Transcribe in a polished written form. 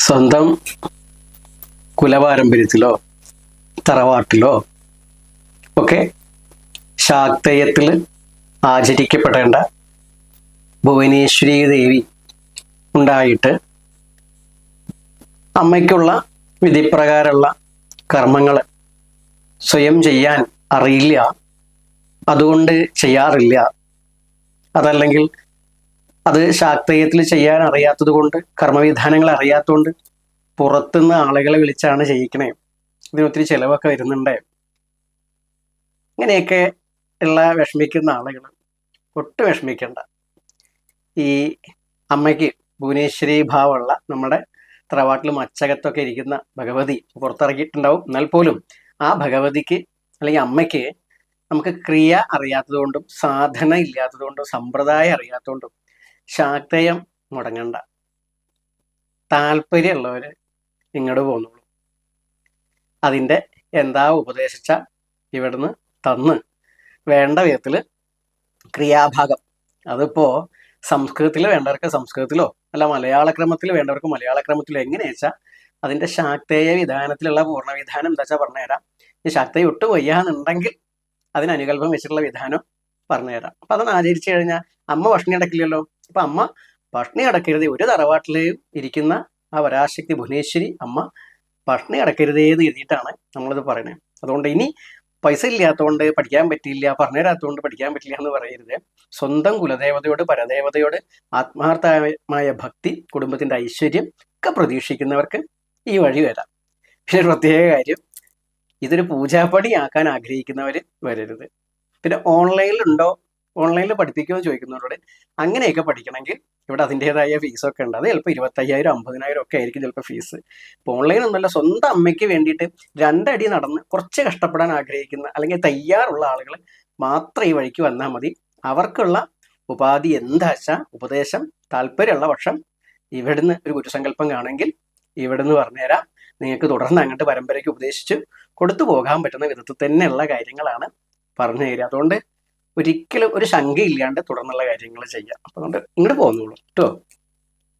സ്വന്തം കുലപാരമ്പര്യത്തിലോ തറവാട്ടിലോ ഒക്കെ ശാക്തേയത്തിൽ ആചരിക്കപ്പെടേണ്ട ഭുവനേശ്വരി ദേവി ഉണ്ടായിട്ട് അമ്മയ്ക്കുള്ള വിധിപ്രകാരമുള്ള കർമ്മങ്ങൾ സ്വയം ചെയ്യാൻ അറിയില്ല, അതുകൊണ്ട് ചെയ്യാറില്ല. അതല്ലെങ്കിൽ അത് ശാക്തേയത്തിൽ ചെയ്യാൻ അറിയാത്തത് കൊണ്ട്, കർമ്മവിധാനങ്ങൾ അറിയാത്തതുകൊണ്ട് പുറത്തുനിന്ന് ആളുകളെ വിളിച്ചാണ് ചെയ്യിക്കണേ. ഇതിനൊത്തിരി ചിലവൊക്കെ വരുന്നുണ്ട്. ഇങ്ങനെയൊക്കെ ഉള്ള വിഷമിക്കുന്ന ആളുകൾ ഒട്ടും വിഷമിക്കണ്ട. ഈ അമ്മയ്ക്ക് ഭുവനേശ്വരി ഭാവമുള്ള നമ്മുടെ തറവാട്ടിൽ മച്ചകത്തൊക്കെ ഇരിക്കുന്ന ഭഗവതി പുറത്തിറങ്ങിയിട്ടുണ്ടാവും. എന്നാൽ പോലും ആ ഭഗവതിക്ക് അല്ലെങ്കിൽ അമ്മയ്ക്ക് നമുക്ക് ക്രിയ അറിയാത്തത് കൊണ്ടും സാധന ഇല്ലാത്തത് കൊണ്ടും സമ്പ്രദായം അറിയാത്തതുകൊണ്ടും ശാക്തേയം മുടങ്ങണ്ട. താല്പര്യമുള്ളവര് ഇങ്ങോട്ട് പോന്നോളൂ. അതിൻ്റെ എന്താ ഉപദേശിച്ച ഇവിടുന്ന് തന്ന് വേണ്ട വിധത്തിൽ ക്രിയാഭാഗം, അതിപ്പോ സംസ്കൃതത്തിൽ വേണ്ടവർക്ക് സംസ്കൃതത്തിലോ അല്ല മലയാളക്രമത്തിൽ വേണ്ടവർക്ക് മലയാളക്രമത്തിലോ എങ്ങനെയാ വെച്ചാൽ അതിൻ്റെ ശാക്തേയ വിധാനത്തിലുള്ള പൂർണ്ണവിധാനം എന്താ വെച്ചാൽ പറഞ്ഞുതരാം. ഈ ശാക്തേയം ഒട്ടും വയ്യാന്നുണ്ടെങ്കിൽ അതിനനുകൽപം വെച്ചിട്ടുള്ള വിധാനം പറഞ്ഞുതരാം. അപ്പൊ അതൊന്ന് ആചരിച്ചു കഴിഞ്ഞാൽ അമ്മ ഭക്ഷണി അടക്കില്ലല്ലോ. അപ്പൊ അമ്മ ഭക്ഷണി അടക്കരുത്. ഒരു തറവാട്ടിലെയും ഇരിക്കുന്ന ആ വരാശക്തി ഭുവനേശ്വരി അമ്മ ഭക്ഷണി അടക്കരുതേ എന്ന് എഴുതിയിട്ടാണ് നമ്മളിത് പറയുന്നത്. അതുകൊണ്ട് ഇനി പൈസ ഇല്ലാത്തതുകൊണ്ട് പഠിക്കാൻ പറ്റില്ല, പറഞ്ഞുതരാത്തതുകൊണ്ട് പഠിക്കാൻ പറ്റില്ല എന്ന് പറയരുത്. സ്വന്തം കുലദേവതയോട് പരദേവതയോട് ആത്മാർത്ഥമായ ഭക്തി, കുടുംബത്തിന്റെ ഐശ്വര്യം ഒക്കെ പ്രതീക്ഷിക്കുന്നവർക്ക് ഈ വഴി വരാം. പിന്നെ ഒരു പ്രത്യേക കാര്യം, ഇതൊരു പൂജാപ്പടിയാക്കാൻ ആഗ്രഹിക്കുന്നവർ വരരുത്. പിന്നെ ഓൺലൈനിലുണ്ടോ, ഓൺലൈനിൽ പഠിപ്പിക്കുമോ എന്ന് ചോദിക്കുന്നവരോട് അങ്ങനെയൊക്കെ പഠിക്കണമെങ്കിൽ ഇവിടെ അതിൻ്റെതായ ഫീസൊക്കെ ഉണ്ട്. അത് ചിലപ്പോൾ 25,000 50,000 ഒക്കെ ആയിരിക്കും ചിലപ്പോൾ ഫീസ്. ഇപ്പോൾ ഓൺലൈൻ ഒന്നുമല്ല, സ്വന്തം അമ്മയ്ക്ക് വേണ്ടിയിട്ട് 2 അടി നടന്ന് കുറച്ച് കഷ്ടപ്പെടാൻ ആഗ്രഹിക്കുന്ന അല്ലെങ്കിൽ തയ്യാറുള്ള ആളുകൾ മാത്രം ഈ വഴിക്ക് വന്നാൽ മതി. അവർക്കുള്ള ഉപാധി എന്താ വെച്ചാൽ ഉപദേശം താല്പര്യമുള്ള പക്ഷം ഇവിടുന്ന് ഒരു ഗുരുസങ്കല്പം കാണെങ്കിൽ ഇവിടുന്ന് പറഞ്ഞുതരാം. നിങ്ങൾക്ക് തുടർന്ന് അങ്ങോട്ട് പരമ്പരയ്ക്ക് ഉപദേശിച്ച് കൊടുത്തു പോകാൻ പറ്റുന്ന വിധത്തിൽ തന്നെയുള്ള കാര്യങ്ങളാണ് പറഞ്ഞു തരിക. അതുകൊണ്ട് ഒരിക്കലും ഒരു ശങ്കയില്ലാണ്ട് തുടർന്നുള്ള കാര്യങ്ങൾ ചെയ്യാം. അതുകൊണ്ട് ഇങ്ങോട്ട് പോകുന്നുള്ളൂ കേട്ടോ.